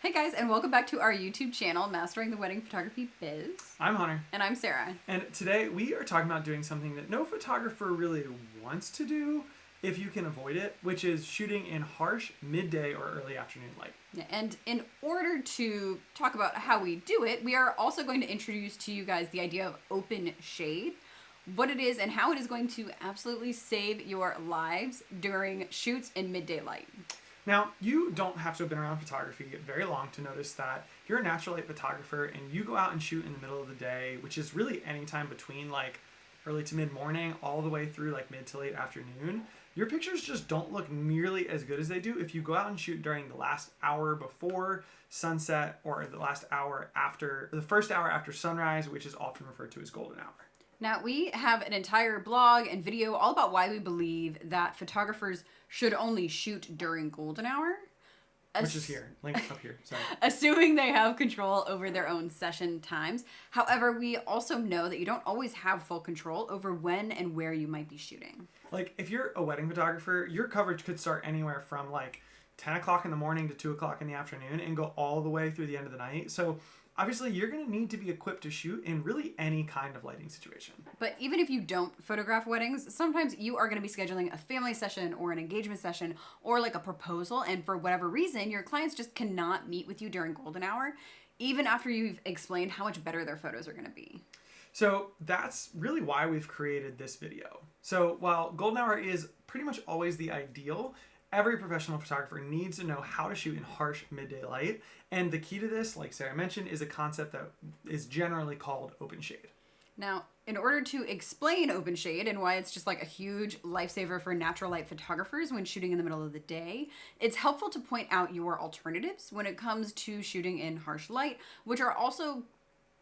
Hey guys, and welcome back to our YouTube channel, Mastering the Wedding Photography Biz. I'm Hunter. And I'm Sarah. And today we are talking about doing something that no photographer really wants to do if you can avoid it, which is shooting in harsh midday or early afternoon light. Yeah, and in order to talk about how we do it, we are also going to introduce to you guys the idea of open shade, what it is and how it is going to absolutely save your lives during shoots in midday light. Now, you don't have to have been around photography very long to notice that you're a natural light photographer and you go out and shoot in the middle of the day, which is really any time between like early to mid-morning all the way through like mid to late afternoon. Your pictures just don't look nearly as good as they do if you go out and shoot during the last hour before sunset or the last hour after, the first hour after sunrise, which is often referred to as golden hour. Now, we have an entire blog and video all about why we believe that photographers should only shoot during golden hour. Which is here. Link up here. Sorry. Assuming they have control over their own session times. However, we also know that you don't always have full control over when and where you might be shooting. Like, if you're a wedding photographer, your coverage could start anywhere from like 10 o'clock in the morning to 2 o'clock in the afternoon and go all the way through the end of the night. So obviously, you're going to need to be equipped to shoot in really any kind of lighting situation. But even if you don't photograph weddings, sometimes you are going to be scheduling a family session or an engagement session or like a proposal, and for whatever reason, your clients just cannot meet with you during golden hour, even after you've explained how much better their photos are going to be. So that's really why we've created this video. So while golden hour is pretty much always the ideal, every professional photographer needs to know how to shoot in harsh midday light. And the key to this, like Sarah mentioned, is a concept that is generally called open shade. Now, in order to explain open shade and why it's just like a huge lifesaver for natural light photographers when shooting in the middle of the day, it's helpful to point out your alternatives when it comes to shooting in harsh light, which are also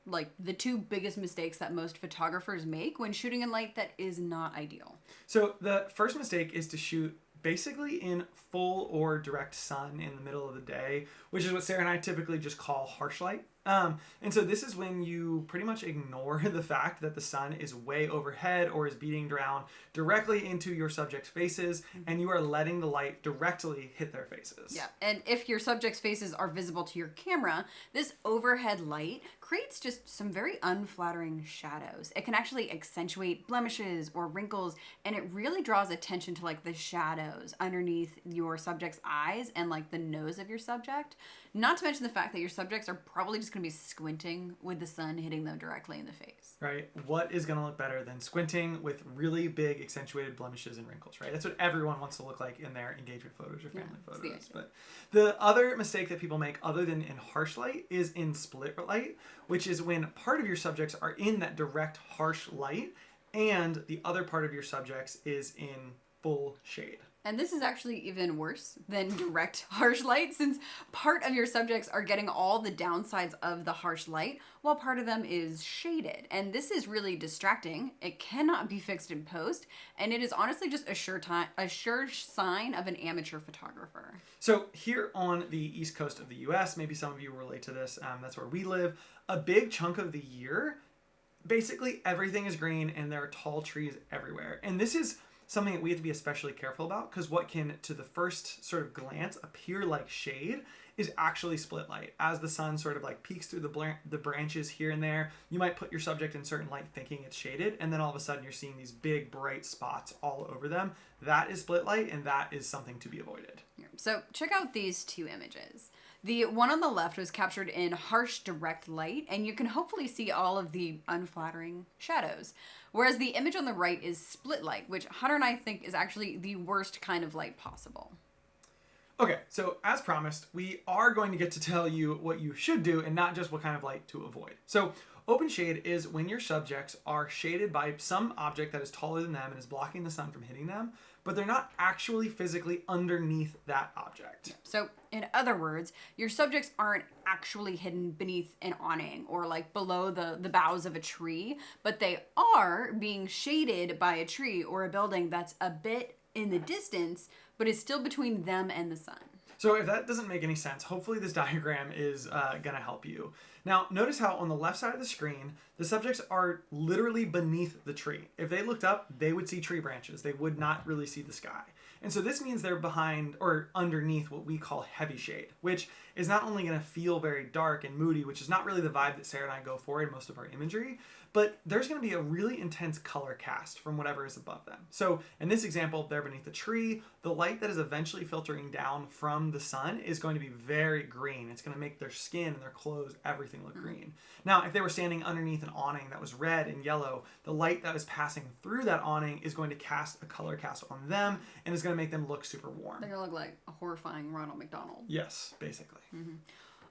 like the two biggest mistakes that most photographers make when shooting in light that is not ideal. So the first mistake is to shoot basically in full or direct sun in the middle of the day, which is what Sarah and I typically just call harsh light. And so this is when you pretty much ignore the fact that the sun is way overhead or is beating down directly into your subject's faces, and you are letting the light directly hit their faces. Yeah, and if your subject's faces are visible to your camera, this overhead light creates just some very unflattering shadows. It can actually accentuate blemishes or wrinkles, and it really draws attention to like the shadows underneath your subject's eyes and like the nose of your subject. Not to mention the fact that your subjects are probably just going to be squinting with the sun hitting them directly in the face. Right? What is going to look better than squinting with really big accentuated blemishes and wrinkles, right? That's what everyone wants to look like in their engagement photos or family photos. But the other mistake that people make other than in harsh light is in split light, which is when part of your subjects are in that direct harsh light and the other part of your subjects is in full shade. And this is actually even worse than direct harsh light, since part of your subjects are getting all the downsides of the harsh light while part of them is shaded. And this is really distracting. It cannot be fixed in post, and it is honestly just a sure sign of an amateur photographer. So here on the East Coast of the US, maybe some of you relate to this, that's where we live, a big chunk of the year, basically everything is green and there are tall trees everywhere. And this is something that we have to be especially careful about, because what can, to the first sort of glance, appear like shade is actually split light. As the sun sort of like peeks through the branches here and there, you might put your subject in certain light thinking it's shaded, and then all of a sudden you're seeing these big bright spots all over them. That is split light, and that is something to be avoided. So check out these two images. The one on the left was captured in harsh direct light, and you can hopefully see all of the unflattering shadows. Whereas the image on the right is split light, which Hunter and I think is actually the worst kind of light possible. Okay, so as promised, we are going to get to tell you what you should do and not just what kind of light to avoid. So open shade is when your subjects are shaded by some object that is taller than them and is blocking the sun from hitting them, but they're not actually physically underneath that object. So in other words, your subjects aren't actually hidden beneath an awning or like below the boughs of a tree, but they are being shaded by a tree or a building that's a bit in the distance, but is still between them and the sun. So if that doesn't make any sense, hopefully this diagram is going to help you. Now, notice how on the left side of the screen, the subjects are literally beneath the tree. If they looked up, they would see tree branches. They would not really see the sky. And so this means they're behind or underneath what we call heavy shade, which is not only going to feel very dark and moody, which is not really the vibe that Sarah and I go for in most of our imagery, but there's going to be a really intense color cast from whatever is above them. So in this example, they're beneath the tree. The light that is eventually filtering down from the sun is going to be very green. It's going to make their skin and their clothes, everything look green. Now, if they were standing underneath an awning that was red and yellow, the light that is passing through that awning is going to cast a color cast on them and is going to make them look super warm. They're going to look like a horrifying Ronald McDonald. Yes, basically.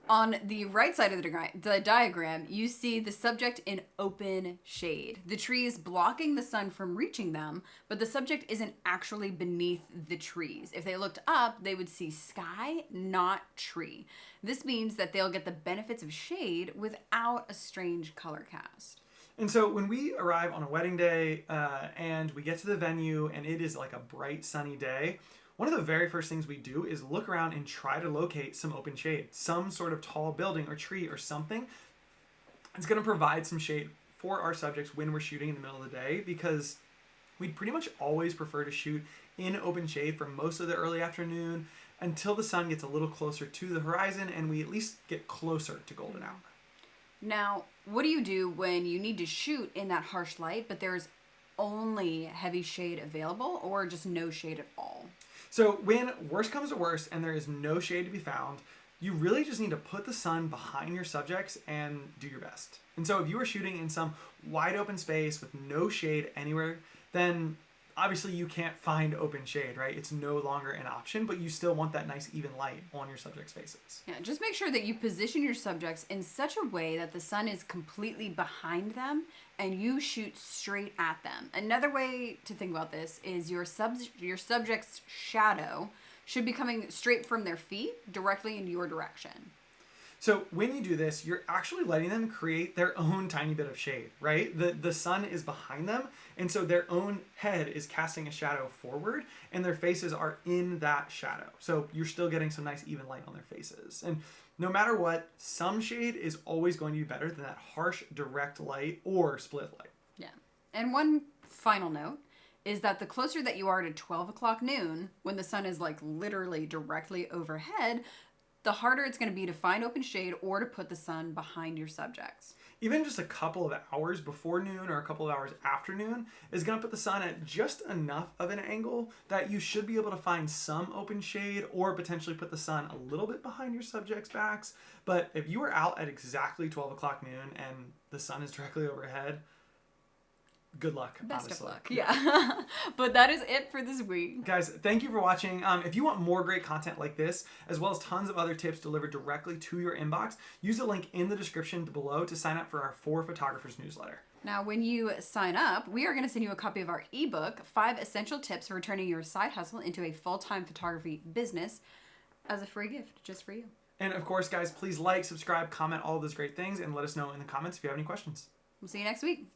On the right side of the diagram, you see the subject in open shade. The trees blocking the sun from reaching them, but the subject isn't actually beneath the trees. If they looked up, they would see sky, not tree. This means that they'll get the benefits of shade without a strange color cast. And so when we arrive on a wedding day and we get to the venue and it is like a bright sunny day, one of the very first things we do is look around and try to locate some open shade, some sort of tall building or tree or something. It's going to provide some shade for our subjects when we're shooting in the middle of the day, because we'd pretty much always prefer to shoot in open shade for most of the early afternoon until the sun gets a little closer to the horizon and we at least get closer to golden hour. Now, what do you do when you need to shoot in that harsh light, but there's only heavy shade available or just no shade at all? So when worst comes to worst and there is no shade to be found, you really just need to put the sun behind your subjects and do your best. And so if you are shooting in some wide open space with no shade anywhere, then obviously you can't find open shade, right? It's no longer an option, but you still want that nice even light on your subjects' faces. Yeah, just make sure that you position your subjects in such a way that the sun is completely behind them and you shoot straight at them. Another way to think about this is your subject's shadow should be coming straight from their feet directly in your direction. So when you do this, you're actually letting them create their own tiny bit of shade, right? The sun is behind them, and so their own head is casting a shadow forward, and their faces are in that shadow. So you're still getting some nice even light on their faces. And no matter what, some shade is always going to be better than that harsh, direct light or split light. Yeah. And one final note is that the closer that you are to 12 o'clock noon, when the sun is like literally directly overhead, the harder it's going to be to find open shade or to put the sun behind your subjects. Even just a couple of hours before noon or a couple of hours after noon is going to put the sun at just enough of an angle that you should be able to find some open shade or potentially put the sun a little bit behind your subjects' backs. But if you are out at exactly 12 o'clock noon and the sun is directly overhead, good luck. Best honestly. of luck. Yeah. But that is it for this week. Guys, thank you for watching. If you want more great content like this, as well as tons of other tips delivered directly to your inbox, use the link in the description below to sign up for our 4 Photographers newsletter. Now, when you sign up, we are going to send you a copy of our ebook, 5 Essential Tips for Turning Your Side Hustle into a Full-Time Photography Business, as a free gift, just for you. And of course, guys, please like, subscribe, comment, all of those great things, and let us know in the comments if you have any questions. We'll see you next week.